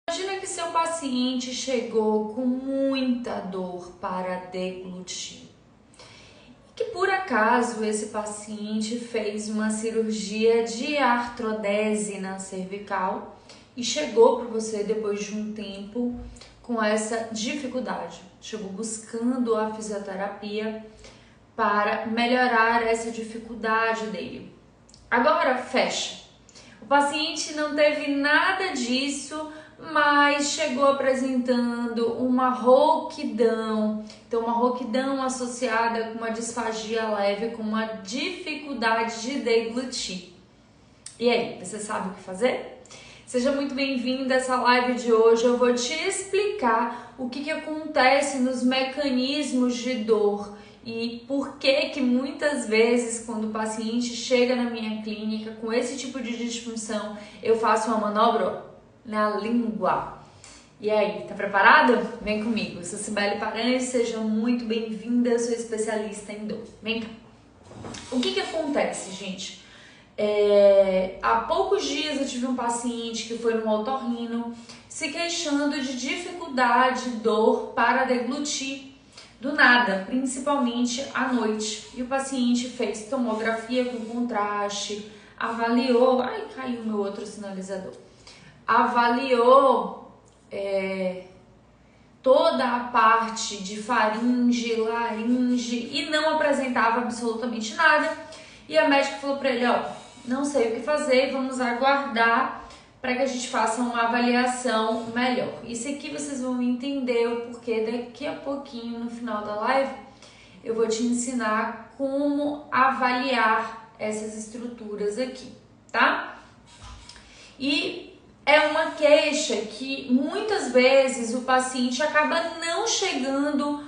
Imagina que seu paciente chegou com muita dor para deglutir. Que por acaso esse paciente fez uma cirurgia de artrodese na cervical e chegou para você depois de um tempo com essa dificuldade. Chegou buscando a fisioterapia para melhorar essa dificuldade dele. Agora fecha. O paciente não teve nada disso, mas chegou apresentando uma rouquidão. Então, uma rouquidão associada com uma disfagia leve, com uma dificuldade de deglutir. E aí, você sabe o que fazer? Seja muito bem-vindo a essa live de hoje. Eu vou te explicar o que acontece nos mecanismos de dor e por que muitas vezes quando o paciente chega na minha clínica com esse tipo de disfunção, eu faço uma manobra na língua. E aí, tá preparado? Vem comigo. Eu sou Cibele Paranhos, seja muito bem-vinda, eu sou especialista em dor. Vem cá. O que acontece, gente? Há poucos dias eu tive um paciente que foi no otorrino se queixando de dificuldade, dor para deglutir do nada, principalmente à noite. E o paciente fez tomografia com contraste, avaliou... Ai, caiu meu outro sinalizador. Avaliou toda a parte de faringe, laringe e não apresentava absolutamente nada. E a médica falou para ele, ó, não sei o que fazer, vamos aguardar para que a gente faça uma avaliação melhor. Isso aqui vocês vão entender o porquê daqui a pouquinho, no final da live, eu vou te ensinar como avaliar essas estruturas aqui, tá? E é uma queixa que muitas vezes o paciente acaba não chegando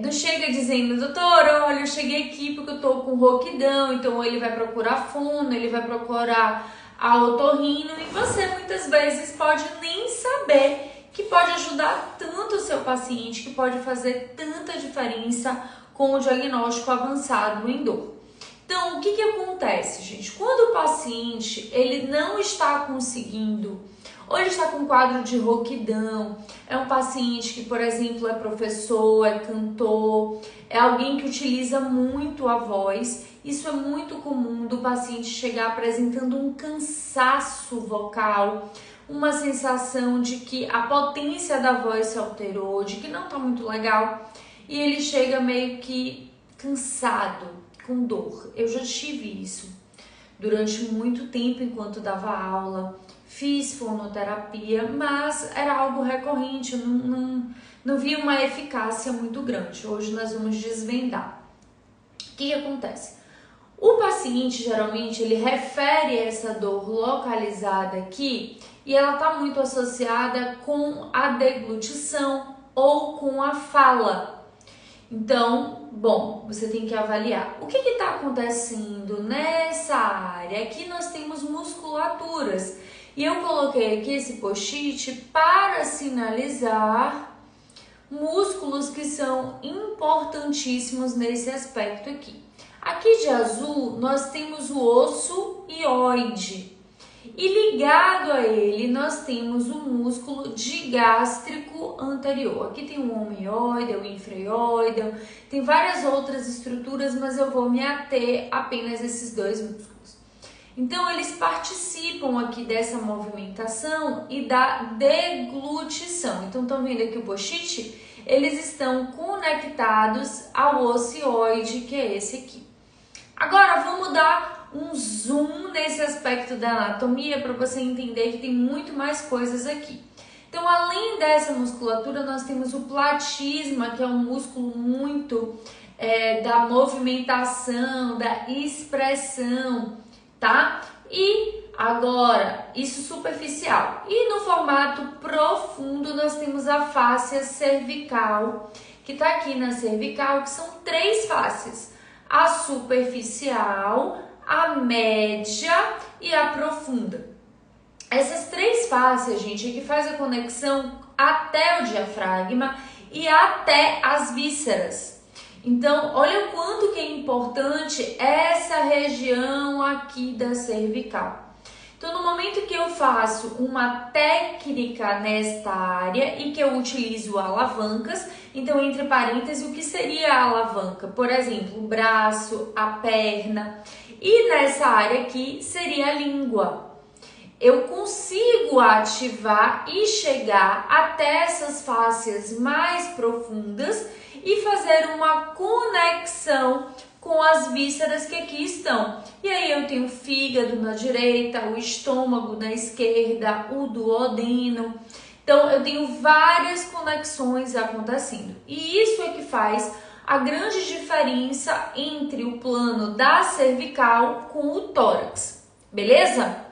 não chega dizendo, doutor, olha, eu cheguei aqui porque eu tô com rouquidão, então ele vai procurar fono, ele vai procurar a otorrino e você muitas vezes pode nem saber que pode ajudar tanto o seu paciente, que pode fazer tanta diferença com o diagnóstico avançado em dor. Então, o que acontece, gente? Quando o paciente ele não está conseguindo, ou ele está com um quadro de rouquidão, é um paciente que, por exemplo, é professor, é cantor, é alguém que utiliza muito a voz, isso é muito comum do paciente chegar apresentando um cansaço vocal, uma sensação de que a potência da voz se alterou, de que não está muito legal, e ele chega meio que cansado, com dor. Eu já tive isso durante muito tempo enquanto dava aula, fiz fonoterapia, mas era algo recorrente, eu não vi uma eficácia muito grande. Hoje nós vamos desvendar. O que acontece? O paciente, geralmente, ele refere essa dor localizada aqui e ela está muito associada com a deglutição ou com a fala. Então, bom, você tem que avaliar. O que está acontecendo nessa área? Aqui nós temos musculaturas. E eu coloquei aqui esse post-it para sinalizar músculos que são importantíssimos nesse aspecto aqui. Aqui de azul nós temos o osso hioide e ligado a ele nós temos o músculo digástrico anterior. Aqui tem o homoioide, o infraioide, tem várias outras estruturas, mas eu vou me ater apenas a esses dois músculos. Então, eles participam aqui dessa movimentação e da deglutição. Então, estão vendo aqui o post-it? Eles estão conectados ao ocioide, que é esse aqui. Agora, vamos dar um zoom nesse aspecto da anatomia para você entender que tem muito mais coisas aqui. Então, além dessa musculatura, nós temos o platisma, que é um músculo muito da movimentação, da expressão, tá? E agora, isso superficial. E no formato profundo, nós temos a fáscia cervical, que tá aqui na cervical, que são 3 fáscias. A superficial, a média e a profunda. Essas 3 fáscias, gente, é que faz a conexão até o diafragma e até as vísceras. Então, olha o quanto que é importante essa região aqui da cervical. Então, no momento que eu faço uma técnica nesta área e que eu utilizo alavancas, então, entre parênteses, o que seria a alavanca? Por exemplo, o braço, a perna. E nessa área aqui seria a língua. Eu consigo ativar e chegar até essas fáscias mais profundas e fazer uma conexão com as vísceras que aqui estão. E aí eu tenho o fígado na direita, o estômago na esquerda, o duodeno. Então eu tenho várias conexões acontecendo. E isso é que faz a grande diferença entre o plano da cervical com o tórax. Beleza?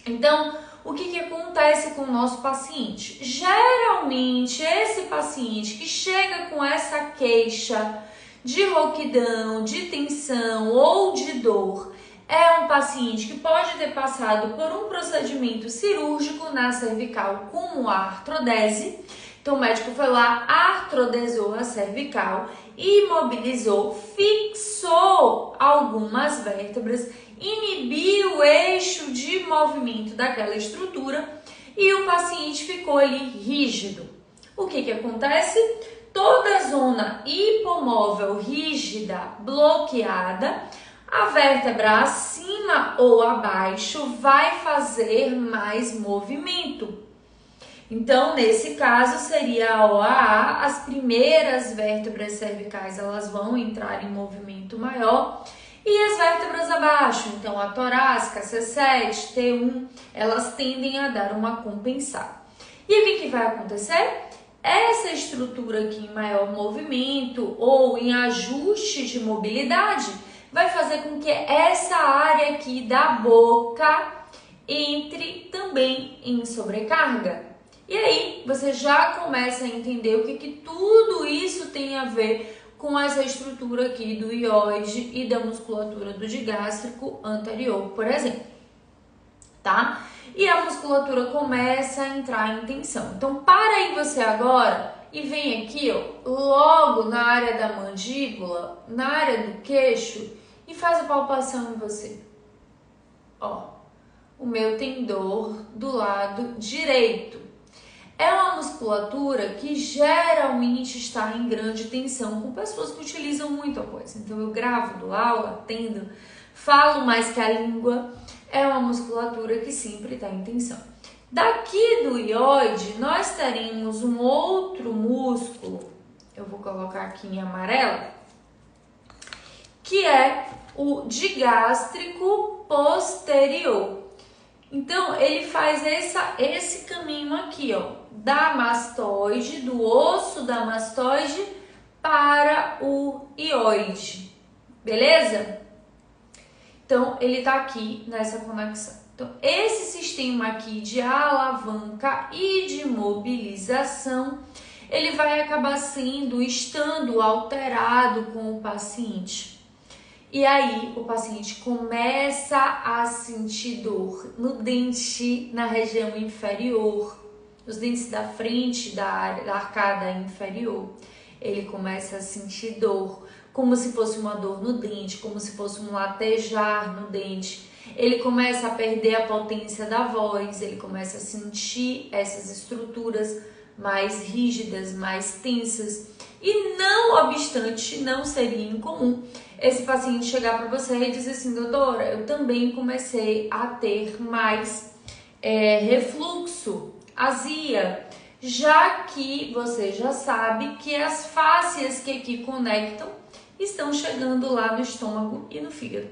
Então, o que acontece com o nosso paciente? Geralmente, esse paciente que chega com essa queixa de rouquidão, de tensão ou de dor, é um paciente que pode ter passado por um procedimento cirúrgico na cervical, como a artrodese. Então, o médico foi lá, artrodesou a cervical, imobilizou, fixou algumas vértebras, inibiu o eixo de movimento daquela estrutura e o paciente ficou ali rígido. O que acontece? Toda a zona hipomóvel rígida, bloqueada, a vértebra acima ou abaixo vai fazer mais movimento. Então, nesse caso, seria a OAA, as primeiras vértebras cervicais elas vão entrar em movimento maior e as vértebras abaixo, então a torácica, C7, T1, elas tendem a dar uma compensada. E o que vai acontecer? Essa estrutura aqui em maior movimento ou em ajuste de mobilidade vai fazer com que essa área aqui da boca entre também em sobrecarga. E aí você já começa a entender o que tudo isso tem a ver com essa estrutura aqui do ióide e da musculatura do digástrico anterior, por exemplo, tá? E a musculatura começa a entrar em tensão. Então, para aí você agora e vem aqui, ó, logo na área da mandíbula, na área do queixo e faz a palpação em você. Ó, o meu tem dor do lado direito. É uma musculatura que geralmente está em grande tensão com pessoas que utilizam muito a coisa. Então, eu gravo do aula, atendo, falo mais que a língua. É uma musculatura que sempre está em tensão. Daqui do ióide, nós teremos um outro músculo, eu vou colocar aqui em amarelo, que é o digástrico posterior. Então, ele faz esse caminho aqui, ó, da mastoide, do osso da mastoide para o ióide, beleza? Então, ele tá aqui nessa conexão. Então, esse sistema aqui de alavanca e de mobilização, ele vai acabar estando alterado com o paciente. E aí, o paciente começa a sentir dor no dente, na região inferior, nos dentes da frente da arcada inferior. Ele começa a sentir dor, como se fosse uma dor no dente, como se fosse um latejar no dente. Ele começa a perder a potência da voz, ele começa a sentir essas estruturas mais rígidas, mais tensas. E não obstante, não seria incomum esse paciente chegar para você e dizer assim: doutora, eu também comecei a ter mais refluxo, azia, já que você já sabe que as fáscias que aqui conectam estão chegando lá no estômago e no fígado,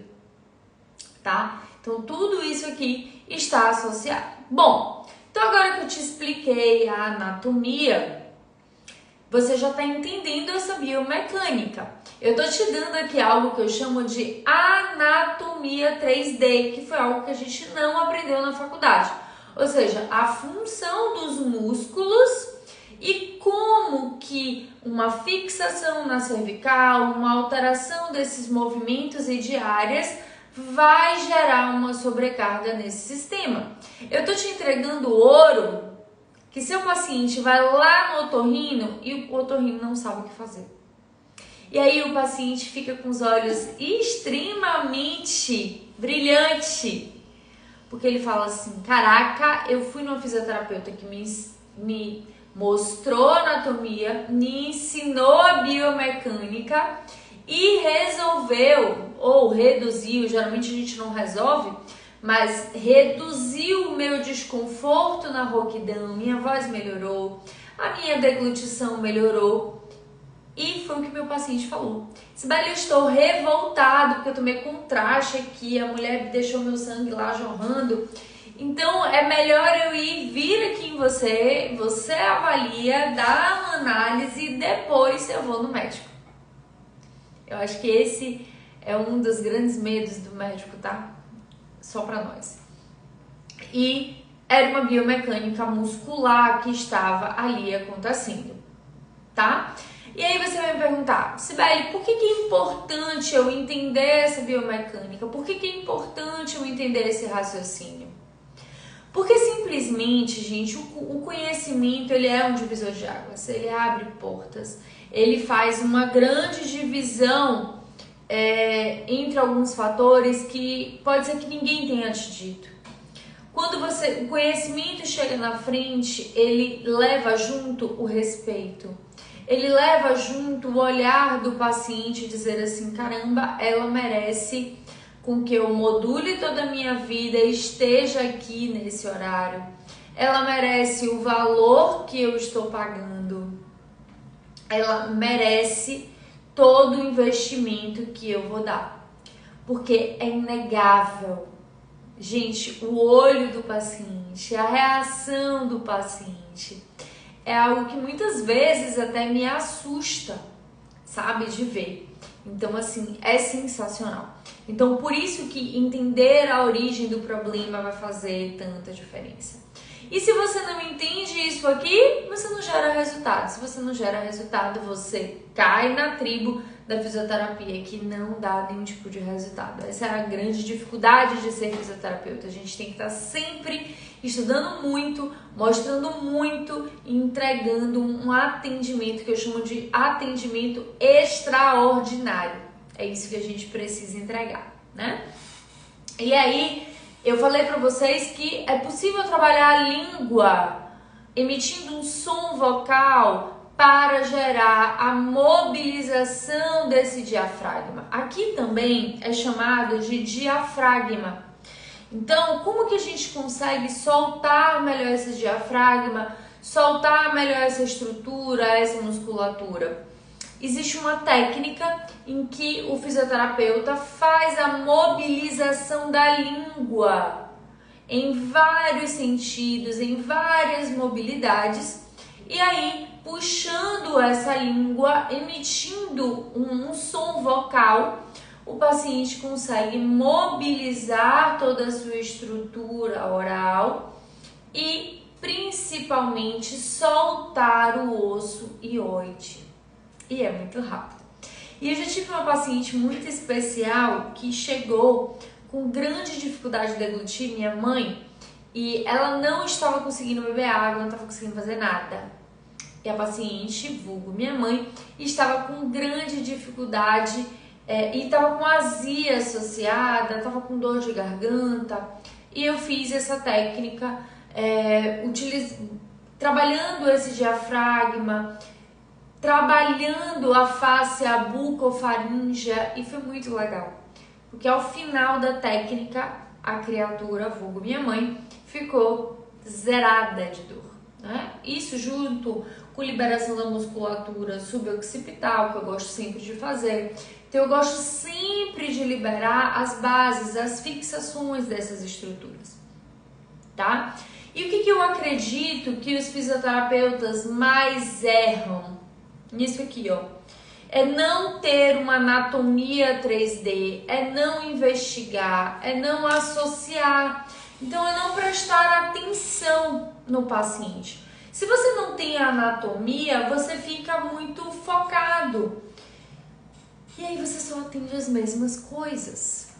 tá? Então, tudo isso aqui está associado. Bom, então agora que eu te expliquei a anatomia, você já está entendendo essa biomecânica. Eu estou te dando aqui algo que eu chamo de anatomia 3D, que foi algo que a gente não aprendeu na faculdade. Ou seja, a função dos músculos e como que uma fixação na cervical, uma alteração desses movimentos e de áreas vai gerar uma sobrecarga nesse sistema. Eu estou te entregando ouro que seu paciente vai lá no otorrino e o otorrino não sabe o que fazer. E aí o paciente fica com os olhos extremamente brilhantes, porque ele fala assim, caraca, eu fui numa fisioterapeuta que me mostrou anatomia, me ensinou a biomecânica e resolveu, ou reduziu, geralmente a gente não resolve, mas reduziu o meu desconforto na rouquidão, minha voz melhorou, a minha deglutição melhorou. E foi o que meu paciente falou. Sibeli, eu estou revoltado porque eu tomei contraste aqui, a mulher deixou meu sangue lá jorrando. Então é melhor eu vir aqui em você, você avalia, dá uma análise e depois eu vou no médico. Eu acho que esse é um dos grandes medos do médico, tá? Só pra nós. E era uma biomecânica muscular que estava ali acontecendo, tá? E aí você vai me perguntar, Sibeli, por que é importante eu entender essa biomecânica? Por que é importante eu entender esse raciocínio? Porque simplesmente, gente, o conhecimento, ele é um divisor de águas, ele abre portas, ele faz uma grande divisão entre alguns fatores que pode ser que ninguém tenha te dito. Quando o conhecimento chega na frente, ele leva junto o respeito. Ele leva junto o olhar do paciente e dizer assim, caramba, ela merece com que eu module toda a minha vida e esteja aqui nesse horário. Ela merece o valor que eu estou pagando. Ela merece todo o investimento que eu vou dar. Porque é inegável. Gente, o olho do paciente, a reação do paciente é algo que muitas vezes até me assusta, sabe, de ver. Então, assim, é sensacional. Então, por isso que entender a origem do problema vai fazer tanta diferença. E se você não entende isso aqui, você não gera resultado. Se você não gera resultado, você cai na tribo da fisioterapia, que não dá nenhum tipo de resultado. Essa é a grande dificuldade de ser fisioterapeuta. A gente tem que estar sempre estudando muito, mostrando muito, entregando um atendimento que eu chamo de atendimento extraordinário. É isso que a gente precisa entregar, né? E aí, eu falei para vocês que é possível trabalhar a língua emitindo um som vocal para gerar a mobilização desse diafragma. Aqui também é chamado de diafragma. Então, como que a gente consegue soltar melhor esse diafragma, soltar melhor essa estrutura, essa musculatura? Existe uma técnica em que o fisioterapeuta faz a mobilização da língua em vários sentidos, em várias mobilidades, e aí puxando essa língua, emitindo um som vocal, o paciente consegue mobilizar toda a sua estrutura oral e principalmente soltar o osso hioide. E é muito rápido. E eu já tive uma paciente muito especial que chegou com grande dificuldade de deglutir, minha mãe, e ela não estava conseguindo beber água, não estava conseguindo fazer nada. E a paciente, vulgo minha mãe, estava com grande dificuldade e estava com azia associada, estava com dor de garganta. E eu fiz essa técnica trabalhando esse diafragma, trabalhando a face, a bucofaríngea, e foi muito legal. Porque ao final da técnica, a criatura, vulgo minha mãe, ficou zerada de dor, né? Isso junto com liberação da musculatura suboccipital, que eu gosto sempre de fazer. Então eu gosto sempre de liberar as bases, as fixações dessas estruturas, tá? E o que eu acredito que os fisioterapeutas mais erram nisso aqui, ó? É não ter uma anatomia 3D, é não investigar, é não associar. Então, é não prestar atenção no paciente. Se você não tem a anatomia, você fica muito focado. E aí você só atende as mesmas coisas.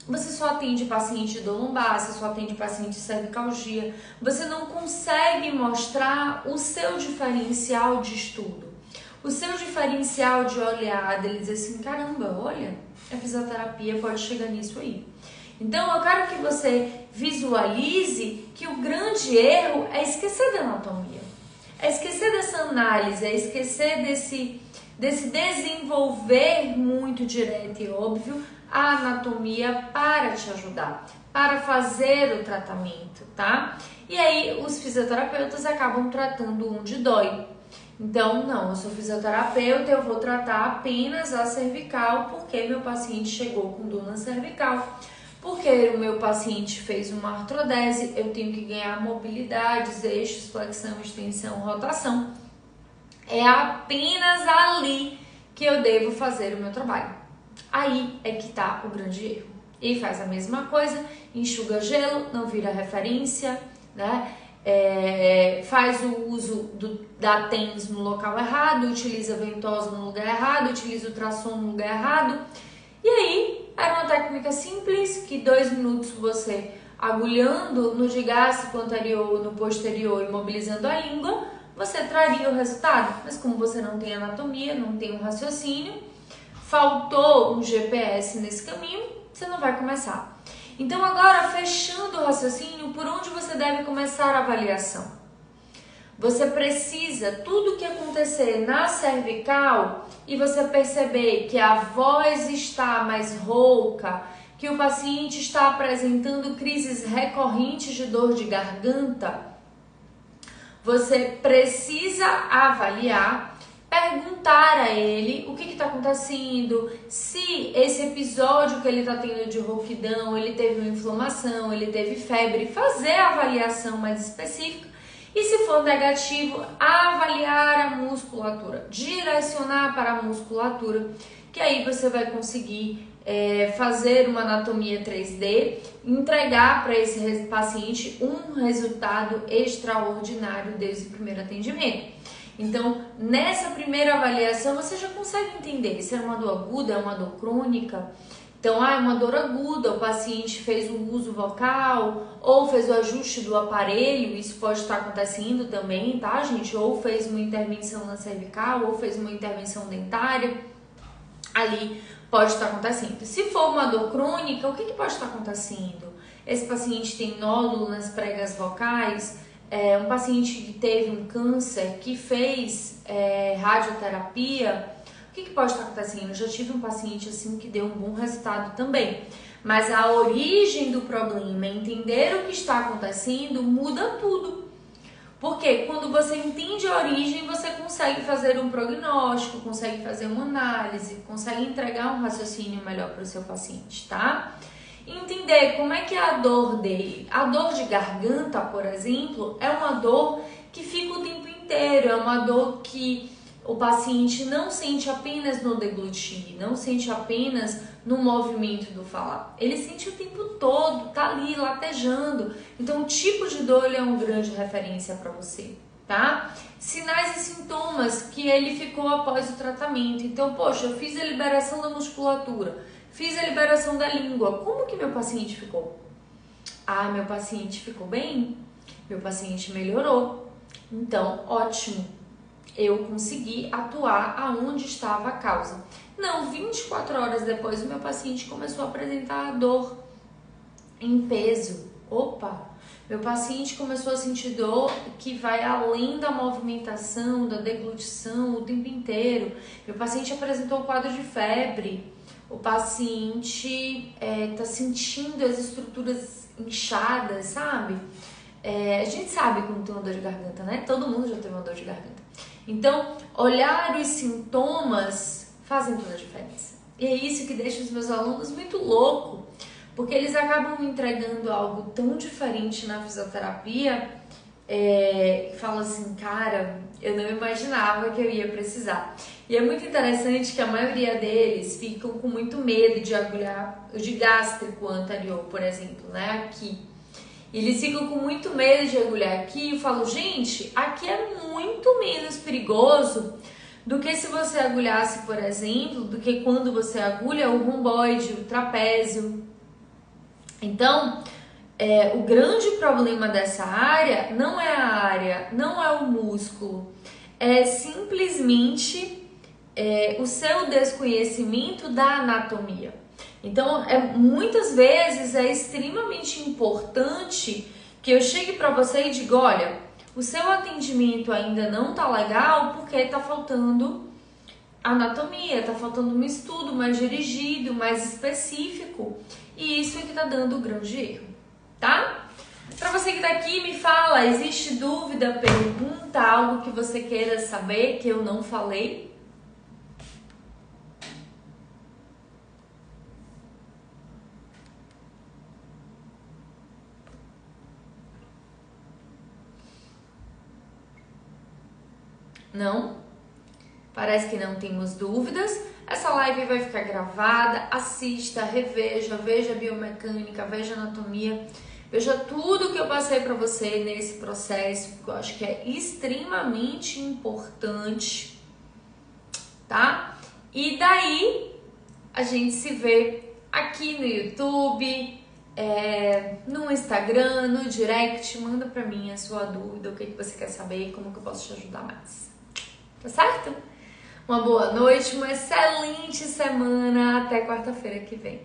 Você só atende paciente de dor lombar, você só atende paciente de cervicalgia. Você não consegue mostrar o seu diferencial de estudo. O seu diferencial de olhada, ele diz assim, caramba, olha, a fisioterapia pode chegar nisso aí. Então, eu quero que você visualize que o grande erro é esquecer da anatomia. É esquecer dessa análise, é esquecer desse desenvolver muito direto e óbvio a anatomia para te ajudar, para fazer o tratamento, tá? E aí os fisioterapeutas acabam tratando onde dói. Então, não, eu sou fisioterapeuta, eu vou tratar apenas a cervical porque meu paciente chegou com dor na cervical. Porque o meu paciente fez uma artrodese, eu tenho que ganhar mobilidades, eixos, flexão, extensão, rotação. É apenas ali que eu devo fazer o meu trabalho. Aí é que tá o grande erro. E faz a mesma coisa, enxuga gelo, não vira referência, né? Faz o uso da TENS no local errado, utiliza ventosa no lugar errado, utiliza ultrassom no lugar errado. E aí, era uma técnica simples, que 2 minutos você agulhando no digástrico anterior, no posterior e mobilizando a língua, você traria o resultado. Mas como você não tem anatomia, não tem um raciocínio, faltou um GPS nesse caminho, você não vai começar. Então agora, fechando o raciocínio, por onde você deve começar a avaliação? Você precisa, tudo que acontecer na cervical e você perceber que a voz está mais rouca, que o paciente está apresentando crises recorrentes de dor de garganta, você precisa avaliar, perguntar a ele o que está acontecendo, se esse episódio que ele está tendo de rouquidão, ele teve uma inflamação, ele teve febre, fazer a avaliação mais específica. E se for negativo, avaliar a musculatura, direcionar para a musculatura, que aí você vai conseguir fazer uma anatomia 3D, entregar para esse paciente um resultado extraordinário desde o primeiro atendimento. Então, nessa primeira avaliação, você já consegue entender se é uma dor aguda, é uma dor crônica. Então, é uma dor aguda, o paciente fez um uso vocal ou fez o ajuste do aparelho, isso pode estar acontecendo também, tá, gente? Ou fez uma intervenção na cervical, ou fez uma intervenção dentária, ali pode estar acontecendo. Se for uma dor crônica, o que pode estar acontecendo? Esse paciente tem nódulo nas pregas vocais, um paciente que teve um câncer, que fez radioterapia. O que pode estar acontecendo? Eu já tive um paciente assim que deu um bom resultado também. Mas a origem do problema, entender o que está acontecendo, muda tudo. Porque quando você entende a origem, você consegue fazer um prognóstico, consegue fazer uma análise, consegue entregar um raciocínio melhor para o seu paciente, tá? Entender como é que é a dor dele. A dor de garganta, por exemplo, é uma dor que fica o tempo inteiro, é uma dor que o paciente não sente apenas no deglutir, não sente apenas no movimento do falar. Ele sente o tempo todo, tá ali latejando. Então, o tipo de dor ele é uma grande referência para você, tá? Sinais e sintomas que ele ficou após o tratamento. Então, poxa, eu fiz a liberação da musculatura, fiz a liberação da língua. Como que meu paciente ficou? Ah, meu paciente ficou bem? Meu paciente melhorou. Então, ótimo. Eu consegui atuar aonde estava a causa. Não, 24 horas depois o meu paciente começou a apresentar dor em peso. Opa, meu paciente começou a sentir dor que vai além da movimentação, da deglutição o tempo inteiro. Meu paciente apresentou um quadro de febre. O paciente tá sentindo as estruturas inchadas, sabe? A gente sabe quando tem uma dor de garganta, né? Todo mundo já tem uma dor de garganta. Então, olhar os sintomas fazem toda a diferença. E é isso que deixa os meus alunos muito loucos, porque eles acabam me entregando algo tão diferente na fisioterapia, e falam assim, cara, eu não imaginava que eu ia precisar. E é muito interessante que a maioria deles ficam com muito medo de agulhar o digástrico anterior, por exemplo, né, aqui. Eles ficam com muito medo de agulhar aqui. Eu falo, gente, aqui é muito menos perigoso do que se você agulhasse, por exemplo, do que quando você agulha o romboide, o trapézio. Então, o grande problema dessa área não é a área, não é o músculo, é simplesmente o seu desconhecimento da anatomia. Então, muitas vezes é extremamente importante que eu chegue para você e diga, olha, o seu atendimento ainda não tá legal porque tá faltando anatomia, tá faltando um estudo mais dirigido, mais específico, e isso é que tá dando o grande erro, tá? Para você que tá aqui, me fala, existe dúvida, pergunta, algo que você queira saber que eu não falei? Não? Parece que não temos dúvidas. Essa live vai ficar gravada, assista, reveja, veja a biomecânica, veja a anatomia, veja tudo que eu passei para você nesse processo, que eu acho que é extremamente importante, tá? E daí a gente se vê aqui no YouTube, no Instagram, no direct, manda pra mim a sua dúvida, o que você quer saber, como que eu posso te ajudar mais. Tá certo? Uma boa noite, uma excelente semana. Até quarta-feira que vem.